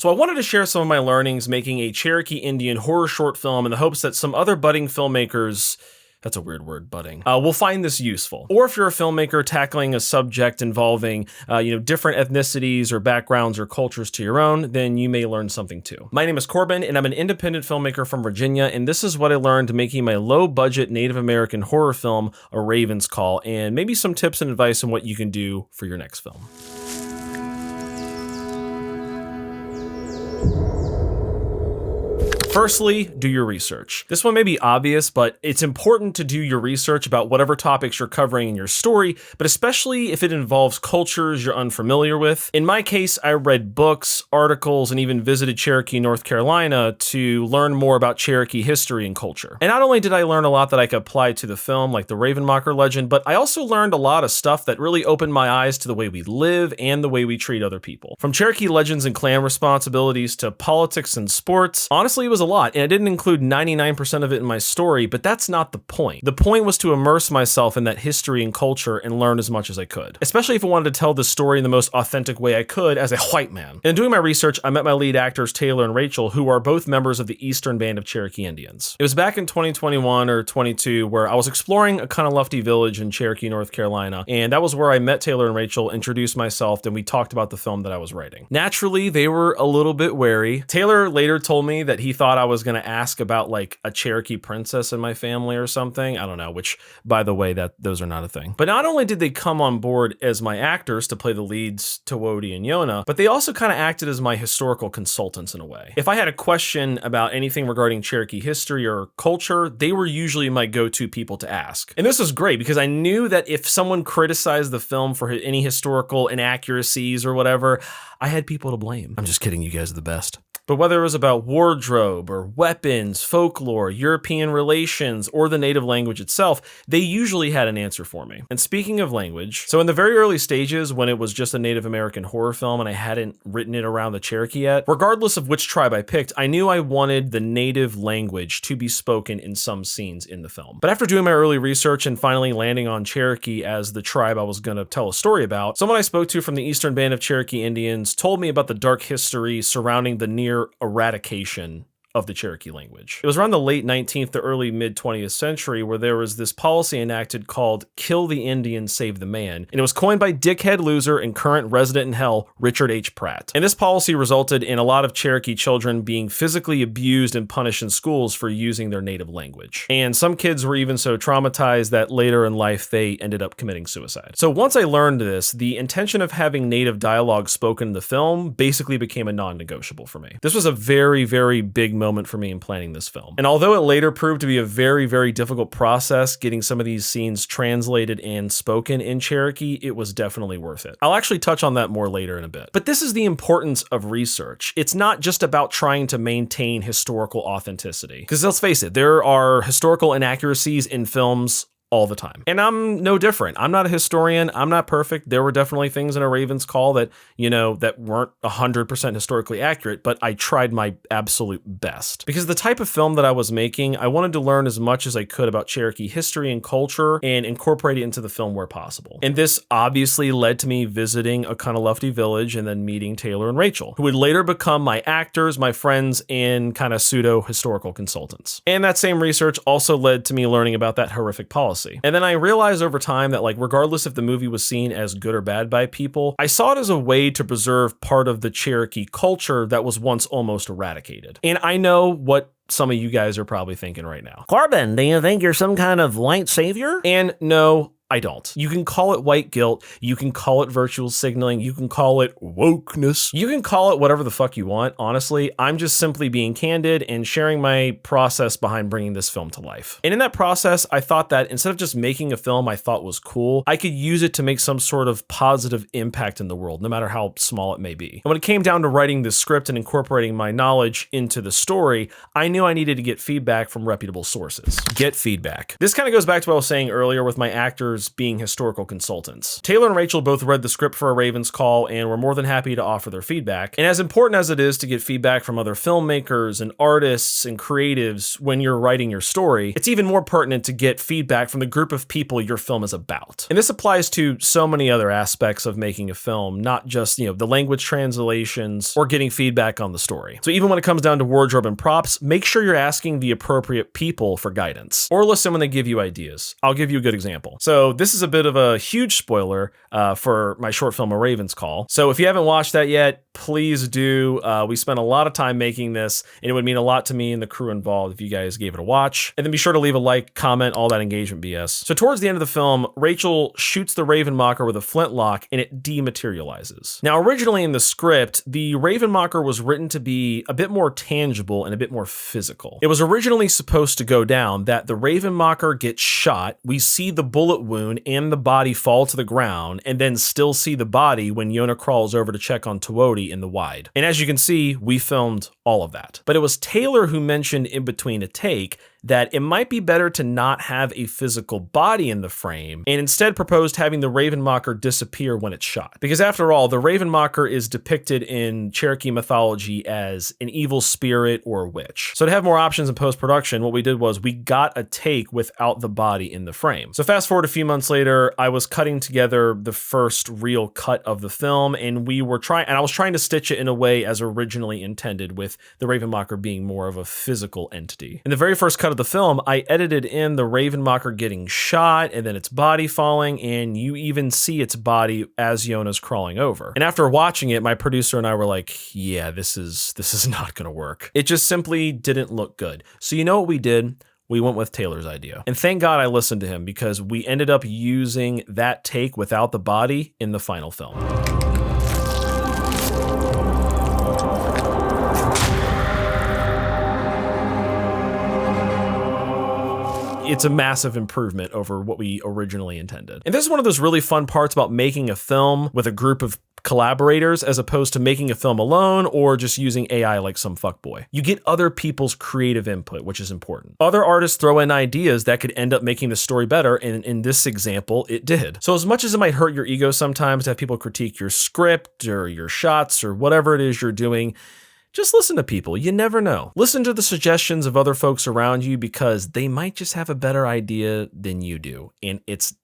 So I wanted to share some of my learnings making a Cherokee Indian horror short film in the hopes that some other budding filmmakers, that's a weird word, budding, will find this useful. Or if you're a filmmaker tackling a subject involving, different ethnicities or backgrounds or cultures to your own, then you may learn something too. My name is Corbin, and I'm an independent filmmaker from Virginia, and this is what I learned making my low-budget Native American horror film, A Raven's Call, and maybe some tips and advice on what you can do for your next film. Firstly, do your research. This one may be obvious, but it's important to do your research about whatever topics you're covering in your story, but especially if it involves cultures you're unfamiliar with. In my case, I read books, articles, and even visited Cherokee, North Carolina to learn more about Cherokee history and culture. And not only did I learn a lot that I could apply to the film, like the Ravenmocker legend, but I also learned a lot of stuff that really opened my eyes to the way we live and the way we treat other people. From Cherokee legends and clan responsibilities to politics and sports, honestly, it was a lot, and I didn't include 99% of it in my story, but that's not the point. The point was to immerse myself in that history and culture and learn as much as I could, especially if I wanted to tell the story in the most authentic way I could as a white man. In doing my research, I met my lead actors Taylor and Rachel, who are both members of the Eastern Band of Cherokee Indians. It was back in 2021 or 22 where I was exploring a Kahnawake village in Cherokee, North Carolina, and that was where I met Taylor and Rachel, introduced myself, and we talked about the film that I was writing. Naturally, they were a little bit wary. Taylor later told me that he thought I was going to ask about like a Cherokee princess in my family or something. I don't know, which by the way, those are not a thing. But not only did they come on board as my actors to play the leads, Tawodi and Yona, but they also kind of acted as my historical consultants in a way. If I had a question about anything regarding Cherokee history or culture, they were usually my go-to people to ask. And this was great because I knew that if someone criticized the film for any historical inaccuracies or whatever, I had people to blame. I'm just kidding, you guys are the best. But whether it was about wardrobe or weapons, folklore, European relations, or the native language itself, they usually had an answer for me. And speaking of language, so in the very early stages when it was just a Native American horror film and I hadn't written it around the Cherokee yet, regardless of which tribe I picked, I knew I wanted the native language to be spoken in some scenes in the film. But after doing my early research and finally landing on Cherokee as the tribe I was gonna tell a story about, someone I spoke to from the Eastern Band of Cherokee Indians told me about the dark history surrounding the near eradication of the Cherokee language. It was around the late 19th to early mid 20th century where there was this policy enacted called Kill the Indian, Save the Man, and it was coined by dickhead loser and current resident in hell, Richard H. Pratt. And this policy resulted in a lot of Cherokee children being physically abused and punished in schools for using their native language. And some kids were even so traumatized that later in life they ended up committing suicide. So once I learned this, the intention of having native dialogue spoken in the film basically became a non-negotiable for me. This was a very, very big moment for me in planning this film. And although it later proved to be a very, very difficult process getting some of these scenes translated and spoken in Cherokee, it was definitely worth it. I'll actually touch on that more later in a bit. But this is the importance of research. It's not just about trying to maintain historical authenticity. Because let's face it, there are historical inaccuracies in films all the time. And I'm no different. I'm not a historian. I'm not perfect. There were definitely things in A Raven's Call that, that weren't 100% historically accurate, but I tried my absolute best. Because the type of film that I was making, I wanted to learn as much as I could about Cherokee history and culture and incorporate it into the film where possible. And this obviously led to me visiting a Kahnawake village and then meeting Taylor and Rachel, who would later become my actors, my friends, and kind of pseudo-historical consultants. And that same research also led to me learning about that horrific policy. And then I realized over time that regardless if the movie was seen as good or bad by people, I saw it as a way to preserve part of the Cherokee culture that was once almost eradicated. And I know what some of you guys are probably thinking right now. Corbin, do you think you're some kind of white savior? And no, I don't. You can call it white guilt, you can call it virtual signaling, you can call it wokeness, you can call it whatever the fuck you want. Honestly, I'm just simply being candid and sharing my process behind bringing this film to life. And in that process, I thought that instead of just making a film I thought was cool, I could use it to make some sort of positive impact in the world, no matter how small it may be. And when it came down to writing the script and incorporating my knowledge into the story, I knew I needed to get feedback from reputable sources. Get feedback. This kind of goes back to what I was saying earlier with my actors filmmakers being historical consultants. Taylor and Rachel both read the script for A Raven's Call and were more than happy to offer their feedback. And as important as it is to get feedback from other filmmakers and artists and creatives when you're writing your story, it's even more pertinent to get feedback from the group of people your film is about. And this applies to so many other aspects of making a film, not just, the language translations or getting feedback on the story. So even when it comes down to wardrobe and props, make sure you're asking the appropriate people for guidance, or listen when they give you ideas. I'll give you a good example. So this is a bit of a huge spoiler for my short film, A Raven's Call. So if you haven't watched that yet, please do. We spent a lot of time making this, and it would mean a lot to me and the crew involved if you guys gave it a watch. And then be sure to leave a like, comment, all that engagement BS. So towards the end of the film, Rachel shoots the Ravenmocker with a flintlock and it dematerializes. Now, originally in the script, the Ravenmocker was written to be a bit more tangible and a bit more physical. It was originally supposed to go down that the Ravenmocker gets shot, we see the bullet wound and the body fall to the ground, and then still see the body when Yona crawls over to check on Tuoti in the wide. And as you can see, we filmed all of that. But it was Taylor who mentioned in between a take that it might be better to not have a physical body in the frame, and instead proposed having the Ravenmocker disappear when it's shot. Because after all, the Ravenmocker is depicted in Cherokee mythology as an evil spirit or a witch. So to have more options in post-production, what we did was we got a take without the body in the frame. So fast forward a few months later, I was cutting together the first real cut of the film, and I was trying to stitch it in a way as originally intended, with the Ravenmocker being more of a physical entity. In the very first cut of the film, I edited in the Ravenmocker getting shot and then its body falling, and you even see its body as Yona's crawling over. And after watching it, my producer and I were like, yeah, this is not gonna work. It just simply didn't look good. So you know what we did? We went with Taylor's idea. And thank God I listened to him, because we ended up using that take without the body in the final film. It's a massive improvement over what we originally intended. And this is one of those really fun parts about making a film with a group of collaborators as opposed to making a film alone or just using AI like some fuckboy. You get other people's creative input, which is important. Other artists throw in ideas that could end up making the story better, and in this example, it did. So as much as it might hurt your ego sometimes to have people critique your script or your shots or whatever it is you're doing, just listen to people. You never know. Listen to the suggestions of other folks around you, because they might just have a better idea than you do. And it's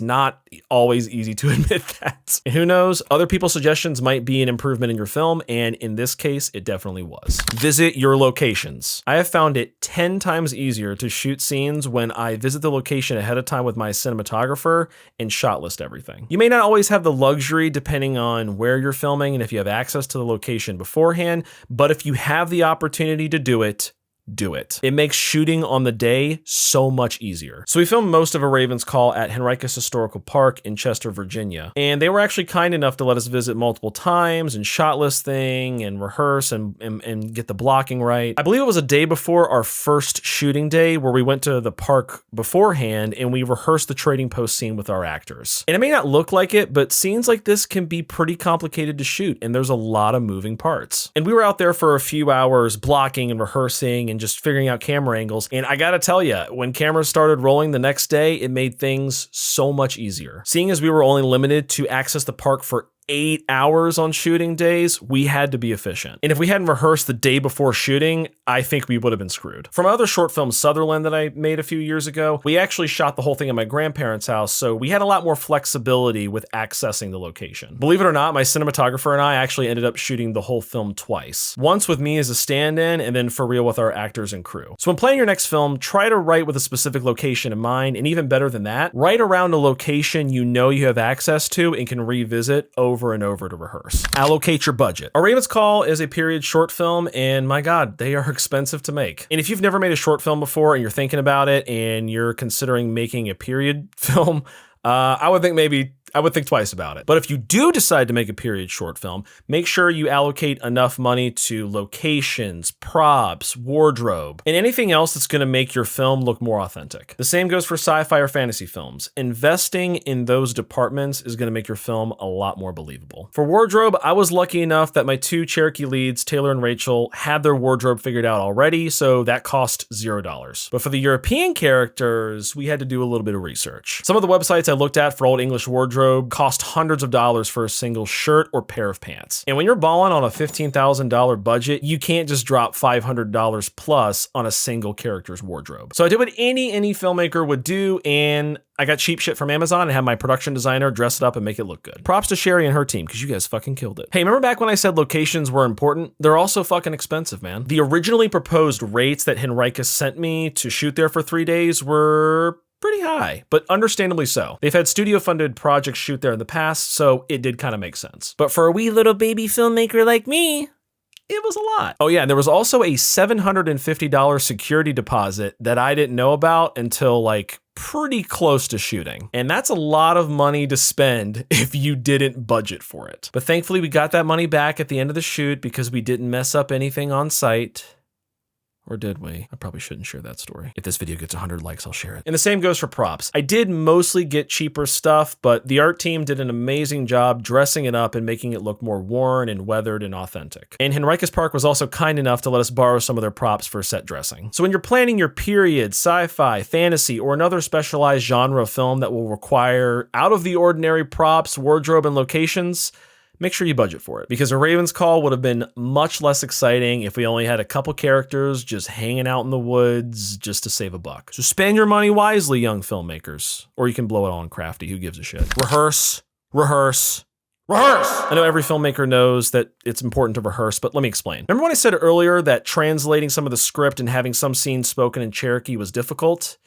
not always easy to admit that. And who knows, other people's suggestions might be an improvement in your film, and in this case, it definitely was. Visit your locations. I have found it 10 times easier to shoot scenes when I visit the location ahead of time with my cinematographer and shot list everything. You may not always have the luxury depending on where you're filming and if you have access to the location beforehand, but if you have the opportunity to do it, do it. It makes shooting on the day so much easier. So we filmed most of A Raven's Call at Henricus Historical Park in Chester, Virginia. And they were actually kind enough to let us visit multiple times and shot list thing and rehearse and get the blocking right. I believe it was a day before our first shooting day where we went to the park beforehand and we rehearsed the trading post scene with our actors. And it may not look like it, but scenes like this can be pretty complicated to shoot, and there's a lot of moving parts. And we were out there for a few hours blocking and rehearsing and just figuring out camera angles. And I gotta tell you, when cameras started rolling the next day, it made things so much easier. Seeing as we were only limited to access the park for 8 hours on shooting days, we had to be efficient. And if we hadn't rehearsed the day before shooting, I think we would have been screwed. For my other short film, Sutherland, that I made a few years ago, we actually shot the whole thing at my grandparents' house, so we had a lot more flexibility with accessing the location. Believe it or not, my cinematographer and I actually ended up shooting the whole film twice. Once with me as a stand-in, and then for real with our actors and crew. So when planning your next film, try to write with a specific location in mind, and even better than that, write around a location you know you have access to and can revisit over and over to rehearse. Allocate your budget. A Raven's Call is a period short film, and my God, they are expensive to make. And if you've never made a short film before and you're thinking about it and you're considering making a period film, I would think maybe I would think twice about it. But if you do decide to make a period short film, make sure you allocate enough money to locations, props, wardrobe, and anything else that's going to make your film look more authentic. The same goes for sci-fi or fantasy films. Investing in those departments is going to make your film a lot more believable. For wardrobe, I was lucky enough that my two Cherokee leads, Taylor and Rachel, had their wardrobe figured out already, so that cost $0. But for the European characters, we had to do a little bit of research. Some of the websites I looked at for Old English wardrobe cost hundreds of dollars for a single shirt or pair of pants. And when you're balling on a $15,000 budget, you can't just drop $500 plus on a single character's wardrobe. So I did what any filmmaker would do, and I got cheap shit from Amazon and had my production designer dress it up and make it look good. Props to Sherry and her team, because you guys fucking killed it. Hey, remember back when I said locations were important? They're also fucking expensive, man. The originally proposed rates that Henricus sent me to shoot there for 3 days were pretty high, but understandably so. They've had studio-funded projects shoot there in the past, so it did kind of make sense. But for a wee little baby filmmaker like me, it was a lot. Oh yeah, and there was also a $750 security deposit that I didn't know about until like pretty close to shooting. And that's a lot of money to spend if you didn't budget for it. But thankfully we got that money back at the end of the shoot because we didn't mess up anything on site. Or did we? I probably shouldn't share that story. If this video gets 100 likes, I'll share it. And the same goes for props. I did mostly get cheaper stuff, but the art team did an amazing job dressing it up and making it look more worn and weathered and authentic. And Henricus Park was also kind enough to let us borrow some of their props for set dressing. So when you're planning your period, sci-fi, fantasy, or another specialized genre film that will require out of the ordinary props, wardrobe, and locations, make sure you budget for it, because A Raven's Call would have been much less exciting if we only had a couple characters just hanging out in the woods just to save a buck. So spend your money wisely, young filmmakers, or you can blow it all on Crafty. Who gives a shit? Rehearse, rehearse, rehearse. I know every filmmaker knows that it's important to rehearse, but let me explain. Remember when I said earlier that translating some of the script and having some scenes spoken in Cherokee was difficult?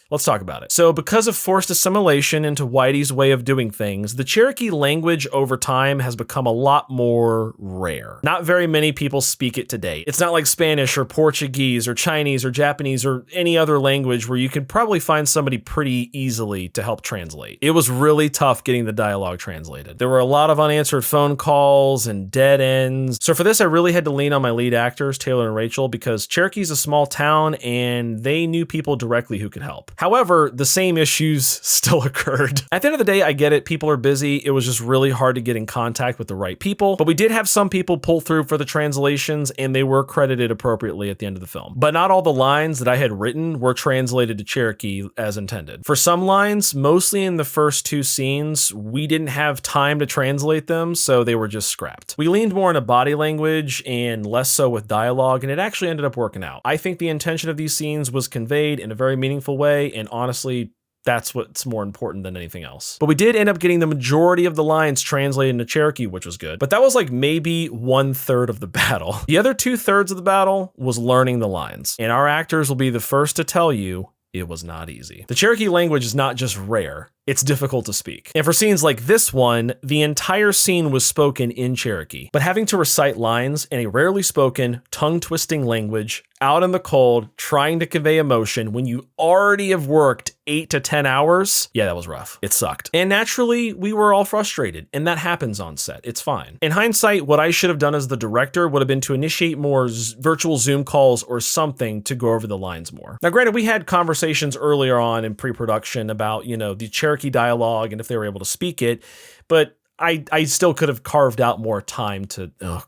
Let's talk about it. So because of forced assimilation into Whitey's way of doing things, the Cherokee language over time has become a lot more rare. Not very many people speak it today. It's not like Spanish or Portuguese or Chinese or Japanese or any other language where you can probably find somebody pretty easily to help translate. It was really tough getting the dialogue translated. There were a lot of unanswered phone calls and dead ends. So for this, I really had to lean on my lead actors, Taylor and Rachel, because Cherokee's a small town and they knew people directly who could help. However, the same issues still occurred. At the end of the day, I get it. People are busy. It was just really hard to get in contact with the right people. But we did have some people pull through for the translations, and they were credited appropriately at the end of the film. But not all the lines that I had written were translated to Cherokee as intended. For some lines, mostly in the first two scenes, we didn't have time to translate them, so they were just scrapped. We leaned more into body language and less so with dialogue, and it actually ended up working out. I think the intention of these scenes was conveyed in a very meaningful way, and honestly, that's what's more important than anything else. But we did end up getting the majority of the lines translated into Cherokee, which was good. But that was like maybe 1/3 of the battle. The other 2/3 of the battle was learning the lines. And our actors will be the first to tell you it was not easy. The Cherokee language is not just rare, it's difficult to speak. And for scenes like this one, the entire scene was spoken in Cherokee. But having to recite lines in a rarely spoken, tongue-twisting language, out in the cold, trying to convey emotion when you already have worked 8 to 10 hours, yeah, that was rough. It sucked. And naturally, we were all frustrated, and that happens on set. It's fine. In hindsight, what I should have done as the director would have been to initiate more virtual Zoom calls or something to go over the lines more. Now, granted, we had conversations earlier on in pre-production about, the Cherokee dialogue and if they were able to speak it, but I still could have carved out more time to, that's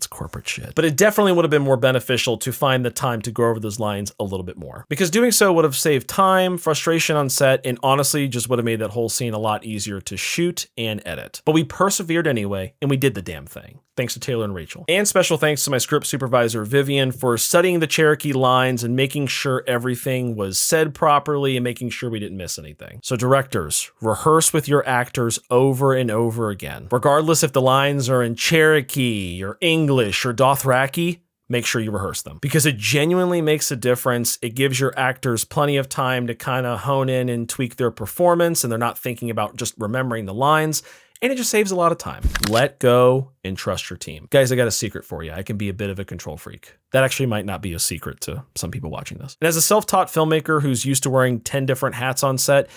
corporate shit. But it definitely would have been more beneficial to find the time to go over those lines a little bit more. Because doing so would have saved time, frustration on set, and honestly just would have made that whole scene a lot easier to shoot and edit. But we persevered anyway, and we did the damn thing. Thanks to Taylor and Rachel. And special thanks to my script supervisor, Vivian, for studying the Cherokee lines and making sure everything was said properly and making sure we didn't miss anything. So directors, rehearse with your actors over and over again. Regardless if the lines are in Cherokee or English or Dothraki, make sure you rehearse them, because it genuinely makes a difference. It gives your actors plenty of time to kind of hone in and tweak their performance, and they're not thinking about just remembering the lines. And it just saves a lot of time. Let go and trust your team. Guys, I got a secret for you. I can be a bit of a control freak. That actually might not be a secret to some people watching this. And as a self-taught filmmaker who's used to wearing 10 different hats on set,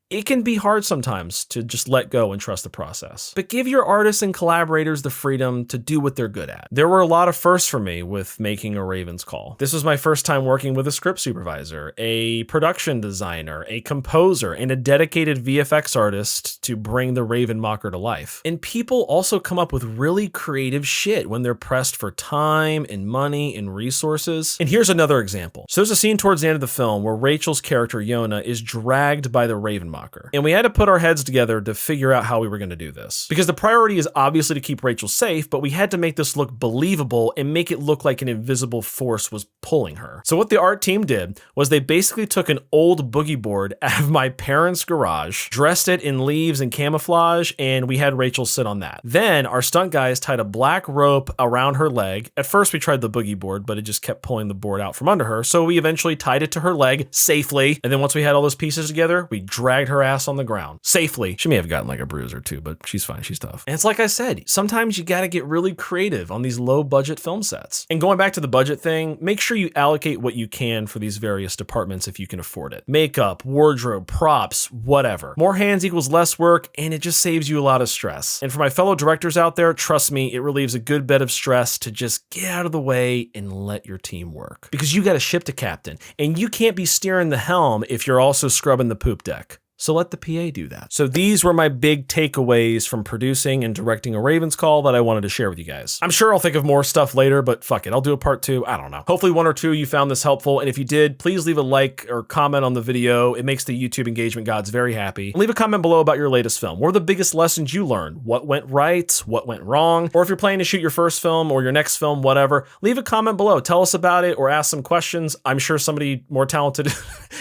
It can be hard sometimes to just let go and trust the process. But give your artists and collaborators the freedom to do what they're good at. There were a lot of firsts for me with making A Raven's Call. This was my first time working with a script supervisor, a production designer, a composer, and a dedicated VFX artist to bring the Raven Mocker to life. And people also come up with really creative shit when they're pressed for time and money and resources. And here's another example. So there's a scene towards the end of the film where Rachel's character, Yona, is dragged by the Raven Mocker. And we had to put our heads together to figure out how we were going to do this. Because the priority is obviously to keep Rachel safe, but we had to make this look believable and make it look like an invisible force was pulling her. So what the art team did was they basically took an old boogie board out of my parents' garage, dressed it in leaves and camouflage, and we had Rachel sit on that. Then our stunt guys tied a black rope around her leg. At first we tried the boogie board, but it just kept pulling the board out from under her. So we eventually tied it to her leg safely. And then once we had all those pieces together, we dragged her ass on the ground safely. She may have gotten like a bruise or two, but she's fine. She's tough. And it's like I said, sometimes you got to get really creative on these low budget film sets. And going back to the budget thing, make sure you allocate what you can for these various departments if you can afford it. Makeup, wardrobe, props, whatever. More hands equals less work, and it just saves you a lot of stress. And for my fellow directors out there, trust me, it relieves a good bit of stress to just get out of the way and let your team work. Because you got a ship to captain, and you can't be steering the helm if you're also scrubbing the poop deck. So let the PA do that. So these were my big takeaways from producing and directing A Raven's Call that I wanted to share with you guys. I'm sure I'll think of more stuff later, but fuck it, I'll do a part 2. I don't know. Hopefully one or two you found this helpful, and if you did, please leave a like or comment on the video. It makes the YouTube engagement gods very happy. And leave a comment below about your latest film. What are the biggest lessons you learned? What went right? What went wrong? Or if you're planning to shoot your first film or your next film, whatever, leave a comment below. Tell us about it or ask some questions. I'm sure somebody more talented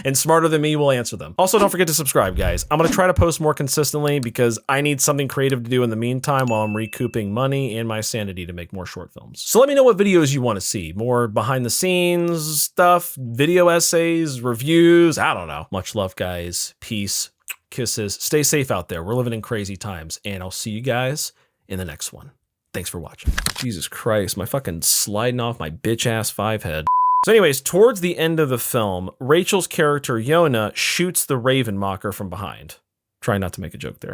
and smarter than me will answer them. Also, don't forget to subscribe, guys. I'm gonna try to post more consistently because I need something creative to do in the meantime while I'm recouping money and my sanity to make more short films. So let me know what videos you want to see. More behind the scenes stuff, video essays, reviews, I don't know. Much love, guys. Peace, kisses. Stay safe out there. We're living in crazy times, and I'll see you guys in the next one. Thanks for watching. Jesus Christ, my fucking sliding off my bitch ass 5 head. So anyways, towards the end of the film, Rachel's character, Yona, shoots the Raven Mocker from behind. Try not to make a joke there.